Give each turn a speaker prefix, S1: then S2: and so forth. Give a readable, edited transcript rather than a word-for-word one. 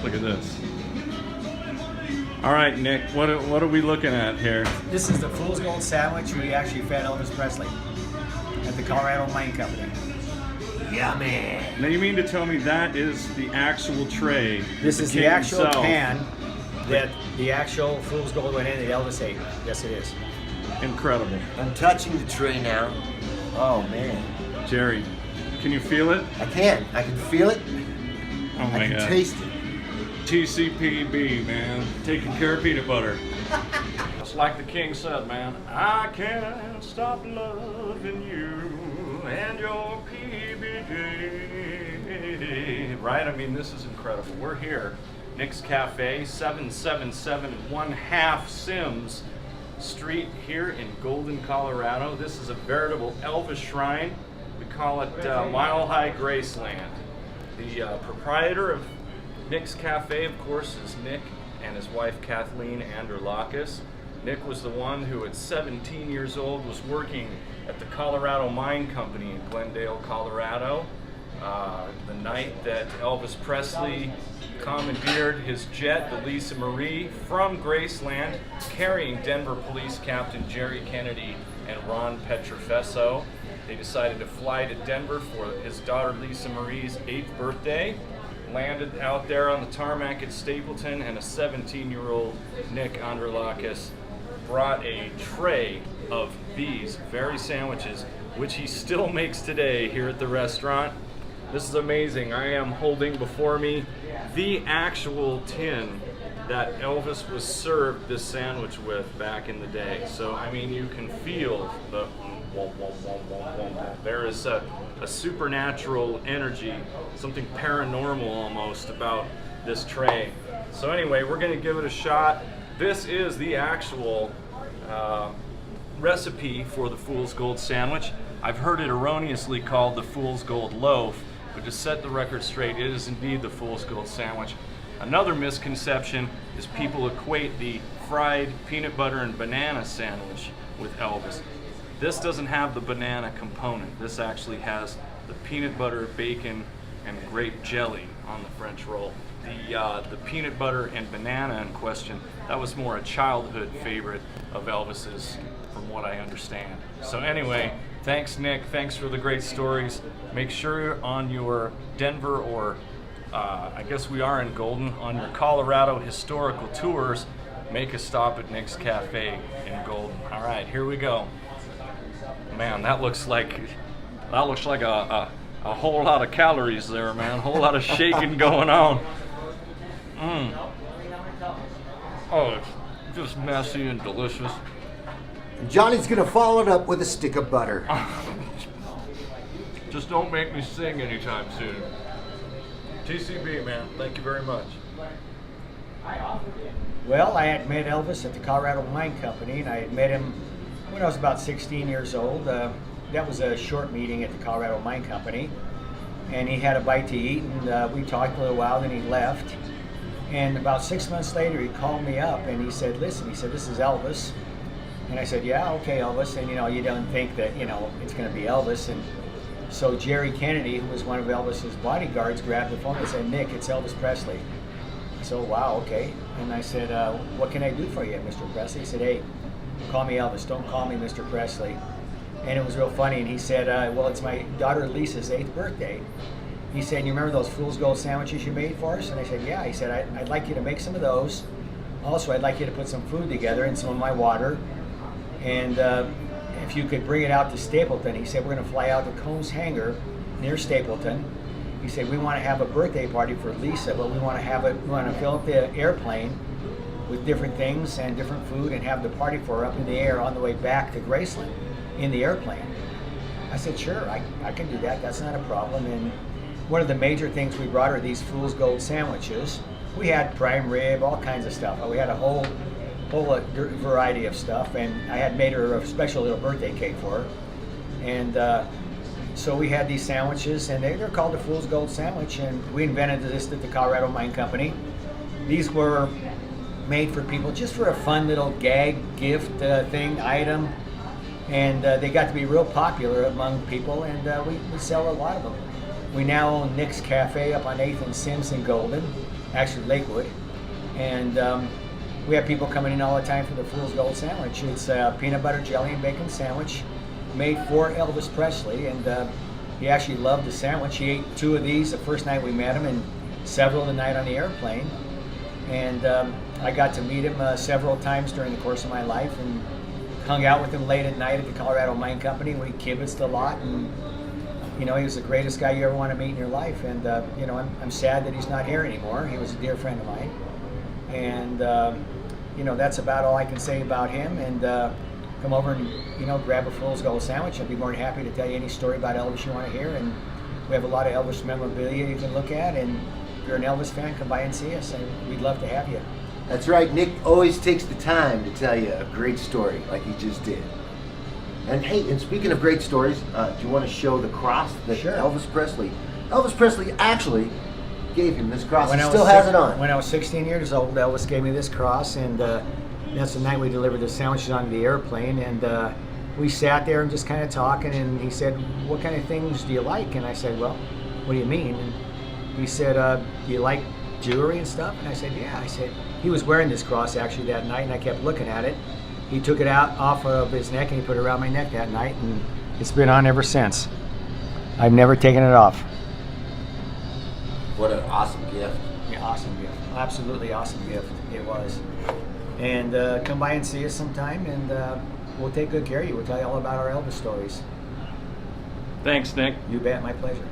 S1: Look at this. All right, Nick, what are we looking at here?
S2: This is the Fool's Gold Sandwich we actually fed Elvis Presley at the Colorado Mine Company. Yummy!
S1: Now you mean to tell me that is the actual tray?
S2: This is the actual pan that the actual Fool's Gold went in that Elvis ate. Yes, it is.
S1: Incredible.
S3: I'm touching the tray now. Oh man.
S1: Jerry, can you feel it?
S3: I can. I can feel it.
S1: Oh my
S3: I can
S1: God.
S3: taste it.
S1: TCPB, man. Taking care of peanut butter. Just like the king said, man, I can't stop loving you and your PBJ. Right? I mean, this is incredible. We're here. Nick's Cafe, 777 1/2 Sims Street here in Golden, Colorado. This is a veritable Elvis Shrine. We call it Mile High Graceland. The proprietor of Nick's Cafe, of course, is Nick and his wife Kathleen Andurlakis. Nick was the one who at 17 years old was working at the Colorado Mine Company in Glendale, Colorado. The night that Elvis Presley commandeered his jet, the Lisa Marie, from Graceland, carrying Denver Police Captain Jerry Kennedy and Ron Petrofesso. They decided to fly to Denver for his daughter Lisa Marie's 8th birthday. Landed out there on the tarmac at Stapleton, and a 17-year-old Nick Andurlakis brought a tray of these very sandwiches, which he still makes today here at the restaurant. This is amazing. I am holding before me the actual tin that Elvis was served this sandwich with back in the day. So, I mean, you can feel the there is a supernatural energy, something paranormal almost about this tray. So anyway, we're going to give it a shot. This is the actual recipe for the Fool's Gold sandwich. I've heard it erroneously called the Fool's Gold loaf, but to set the record straight, it is indeed the Fool's Gold sandwich. Another misconception is people equate the fried peanut butter and banana sandwich with Elvis. This doesn't have the banana component. This actually has the peanut butter, bacon, and grape jelly on the French roll. The peanut butter and banana in question, that was more a childhood favorite of Elvis's, from what I understand. So anyway, thanks Nick, thanks for the great stories. Make sure on your Denver or I guess we are in Golden, on your Colorado historical tours, make a stop at Nick's Cafe in Golden. All right, here we go. Man, that looks like a whole lot of calories there, man. A whole lot of shaking going on. Oh, it's just messy and delicious.
S3: Johnny's gonna follow it up with a stick of butter.
S1: Just don't make me sing anytime soon. TCB, man. Thank you very much.
S2: Well, I had met Elvis at the Colorado Mine Company, and I had met him when I was about 16 years old. That was a short meeting at the Colorado Mine Company, and he had a bite to eat, and we talked a little while, then he left. And about 6 months later, he called me up, and he said, listen, he said, this is Elvis. And I said, yeah, okay, Elvis. And, you don't think that, it's going to be Elvis. And so Jerry Kennedy, who was one of Elvis's bodyguards, grabbed the phone and said, Nick, it's Elvis Presley. I said, wow, okay. And I said, what can I do for you, Mr. Presley? He said, hey, call me Elvis, don't call me Mr. Presley. And it was real funny, and he said, well, it's my daughter Lisa's 8th birthday. He said, you remember those Fool's Gold sandwiches you made for us? And I said, yeah. He said, I'd like you to make some of those. Also, I'd like you to put some food together and some of my water. And if you could bring it out to Stapleton. He said, we're going to fly out to Combs Hangar near Stapleton. He said, we want to have a birthday party for Lisa, but we want to fill up the airplane with different things and different food and have the party for her up in the air on the way back to Graceland in the airplane. I said, sure, I can do that. That's not a problem. And one of the major things we brought her, these Fool's Gold sandwiches. We had prime rib, all kinds of stuff. We had a whole variety of stuff, and I had made her a special little birthday cake for her. And so we had these sandwiches, and they're called the Fool's Gold sandwich, and we invented this at the Colorado Mine Company. These were made for people just for a fun little gag gift item, and they got to be real popular among people, and we sell a lot of them. we now own Nick's Cafe up on 8th and Sims in Golden, actually Lakewood. And we have people coming in all the time for the Fool's Gold Sandwich. It's a peanut butter jelly and bacon sandwich made for Elvis Presley, and he actually loved the sandwich. He ate 2 of these the first night we met him and several the night on the airplane. And I got to meet him several times during the course of my life and hung out with him late at night at the Colorado Mine Company. We kibitzed a lot, and he was the greatest guy you ever want to meet in your life. And I'm sad that he's not here anymore. He was a dear friend of mine, and that's about all I can say about him. And come over and grab a Fool's Gold sandwich. I'd be more than happy to tell you any story about Elvis you want to hear. And we have a lot of Elvis memorabilia you can look at. And if you're an Elvis fan, come by and see us, and we'd love to have you.
S3: That's right. Nick always takes the time to tell you a great story like he just did. And hey, and speaking of great stories, do you want to show the cross that
S2: Sure.
S3: Elvis Presley actually gave him this cross?
S2: When
S3: He
S2: I
S3: still
S2: was
S3: has
S2: six-
S3: it on.
S2: When I was 16 years old, Elvis gave me this cross, and that's the night we delivered the sandwiches onto the airplane. And we sat there and just kind of talking, and he said, "What kind of things do you like?" And I said, "Well, what do you mean?" And he said, "Do you like jewelry and stuff?" And I said, "Yeah." I said, he was wearing this cross actually that night, and I kept looking at it. He took it out off of his neck, and he put it around my neck that night, and it's been on ever since. I've never taken it off.
S3: What an awesome gift.
S2: Yeah, awesome gift. Absolutely awesome gift. It was. And come by and see us sometime, and we'll take good care of you. We'll tell you all about our Elvis stories.
S1: Thanks, Nick.
S2: You bet. My pleasure.